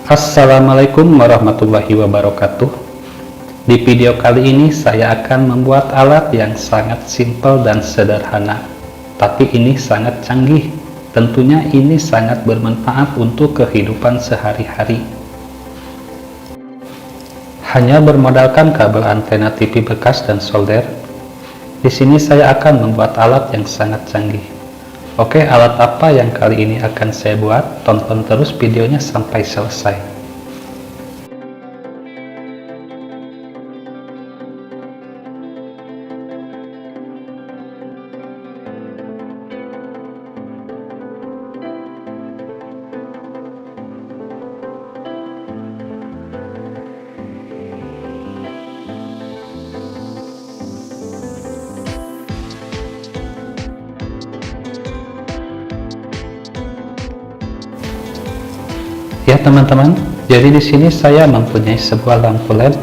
Assalamualaikum warahmatullahi wabarakatuh. Di video kali ini saya akan membuat alat yang sangat simpel dan sederhana, tapi ini sangat canggih. Tentunya ini sangat bermanfaat untuk kehidupan sehari-hari. Hanya bermodalkan kabel antena TV bekas dan solder, di sini saya akan membuat alat yang sangat canggih. Oke, alat apa yang kali ini akan saya buat? Tonton terus videonya sampai selesai. Ya teman-teman, jadi di sini saya mempunyai sebuah lampu LED.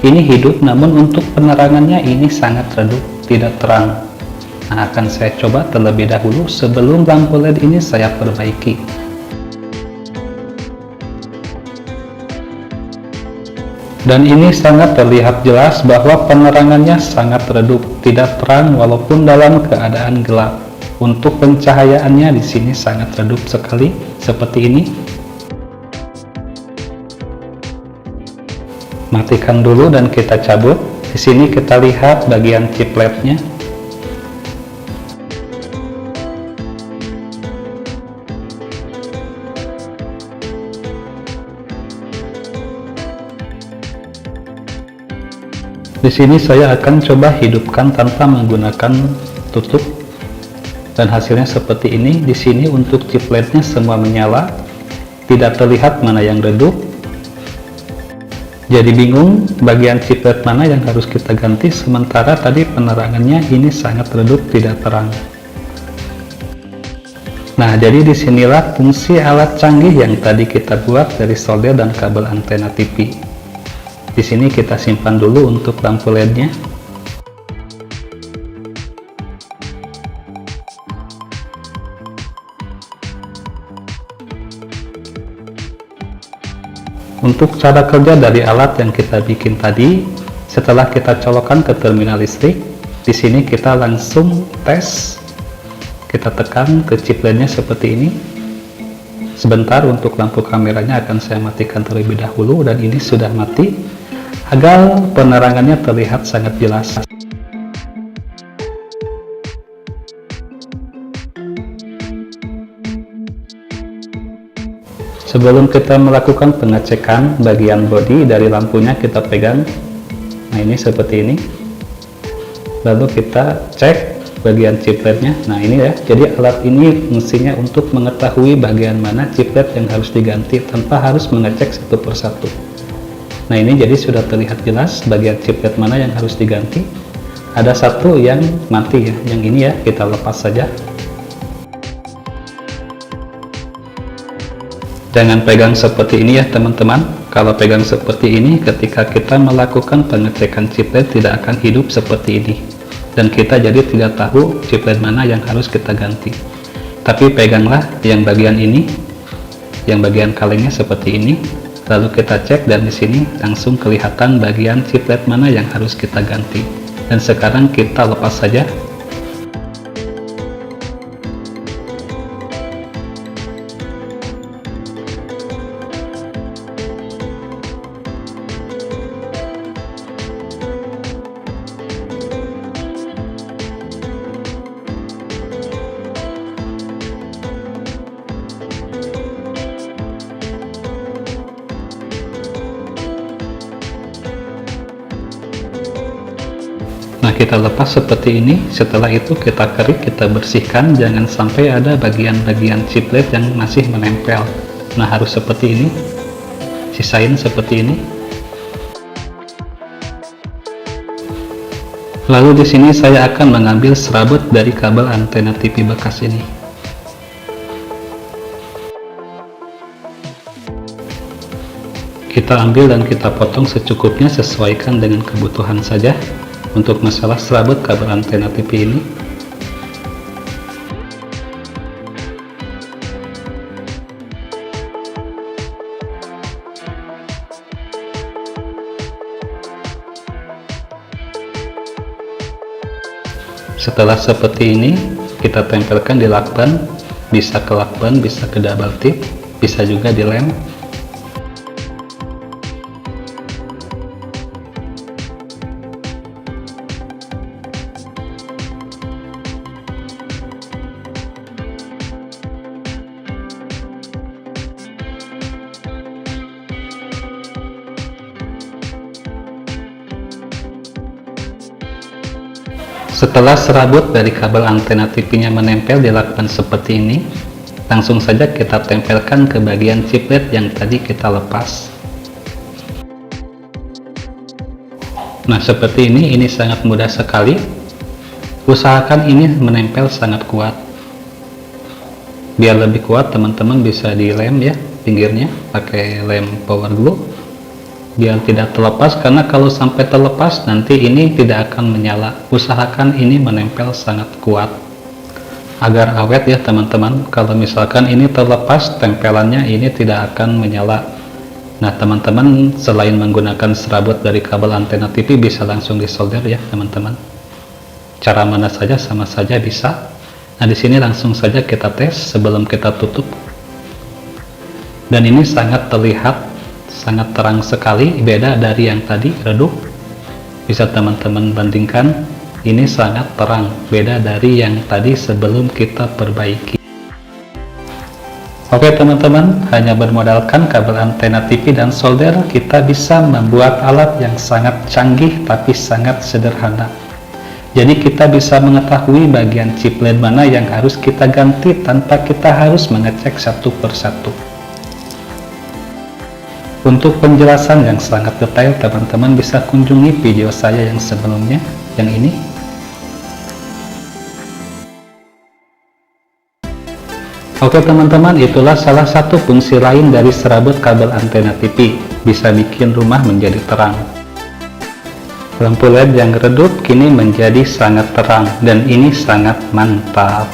Ini hidup, namun untuk penerangannya ini sangat redup, tidak terang. Nah, akan saya coba terlebih dahulu sebelum lampu LED ini saya perbaiki. Dan ini sangat terlihat jelas bahwa penerangannya sangat redup, tidak terang walaupun dalam keadaan gelap. Untuk pencahayaannya di sini sangat redup sekali, seperti ini. Matikan dulu dan kita cabut. Di sini kita lihat bagian chip LED-nya. Di sini saya akan coba hidupkan tanpa menggunakan tutup, dan hasilnya seperti ini. Di sini untuk chip LED-nya semua menyala, tidak terlihat mana yang redup. Jadi bingung bagian chip LED mana yang harus kita ganti, sementara tadi penerangannya ini sangat redup, tidak terang. Nah, jadi disinilah fungsi alat canggih yang tadi kita buat dari solder dan kabel antena TV. Di sini kita simpan dulu untuk lampu LED-nya. Untuk cara kerja dari alat yang kita bikin tadi, setelah kita colokkan ke terminal listrik, di sini kita langsung tes. Kita tekan ke chip LED-nya seperti ini. Sebentar, untuk lampu kameranya akan saya matikan terlebih dahulu, dan ini sudah mati agar penerangannya terlihat sangat jelas. Sebelum kita melakukan pengecekan bagian bodi dari lampunya, kita pegang. Nah, ini seperti ini. Lalu kita cek bagian chip LED-nya. Nah, ini ya. Jadi alat ini fungsinya untuk mengetahui bagian mana chip LED yang harus diganti tanpa harus mengecek satu persatu. Nah, ini jadi sudah terlihat jelas bagian chip LED mana yang harus diganti. Ada satu yang mati ya. Yang ini ya, kita lepas saja. Jangan pegang seperti ini ya teman-teman. Kalau pegang seperti ini, ketika kita melakukan pengecekan chip LED tidak akan hidup seperti ini, dan kita jadi tidak tahu chip LED mana yang harus kita ganti. Tapi peganglah yang bagian ini, yang bagian kalengnya seperti ini, lalu kita cek, dan di sini langsung kelihatan bagian chip LED mana yang harus kita ganti. Dan sekarang kita lepas saja. Nah, kita lepas seperti ini. Setelah itu kita kerik, kita bersihkan, jangan sampai ada bagian-bagian chip LED yang masih menempel. Nah, harus seperti ini. Sisain seperti ini. Lalu di sini saya akan mengambil serabut dari kabel antena TV bekas ini. Kita ambil dan kita potong secukupnya, sesuaikan dengan kebutuhan saja. Untuk masalah serabut kabel antena TV ini, Setelah seperti ini, kita tempelkan di lakban, bisa ke lakban, bisa ke double tip, bisa juga dilem. Setelah serabut dari kabel antena TV-nya menempel di lakban seperti ini, langsung saja kita tempelkan ke bagian chiplet yang tadi kita lepas. Nah, seperti ini sangat mudah sekali. Usahakan ini menempel sangat kuat. Biar lebih kuat, teman-teman bisa dilem ya pinggirnya pakai lem power glue. Biar tidak terlepas, karena kalau sampai terlepas nanti ini tidak akan menyala. Usahakan ini menempel sangat kuat agar awet ya teman-teman. Kalau misalkan ini terlepas, tempelannya ini tidak akan menyala. Nah teman-teman, selain menggunakan serabut dari kabel antena TV, bisa langsung disolder ya teman-teman. Cara mana saja sama saja bisa. Nah di sini langsung saja kita tes sebelum kita tutup. Dan ini sangat terlihat sangat terang sekali, beda dari yang tadi redup. Bisa teman-teman bandingkan, ini sangat terang, beda dari yang tadi sebelum kita perbaiki. Oke teman-teman, hanya bermodalkan kabel antena TV dan solder, kita bisa membuat alat yang sangat canggih tapi sangat sederhana. Jadi kita bisa mengetahui bagian chiplet mana yang harus kita ganti tanpa kita harus mengecek satu persatu. Untuk penjelasan yang sangat detail, teman-teman bisa kunjungi video saya yang sebelumnya, yang ini. Oke teman-teman, itulah salah satu fungsi lain dari serabut kabel antena TV, bisa bikin rumah menjadi terang. Lampu LED yang redup kini menjadi sangat terang, dan ini sangat mantap.